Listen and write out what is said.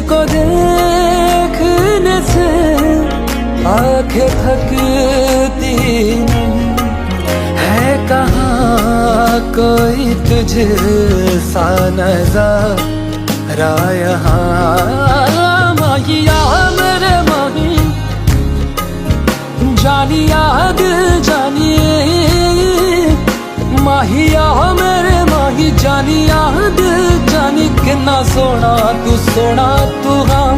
तुझको देखने से आंखें थकती नहीं, है कहाँ कोई तुझ सा नज़ारा यहाँ। माहिया मेरे माही, जानिया दिल जानिए, माहिया मेरे माही, जानिया दिल जानी, किन्ना सोना तू हाँ।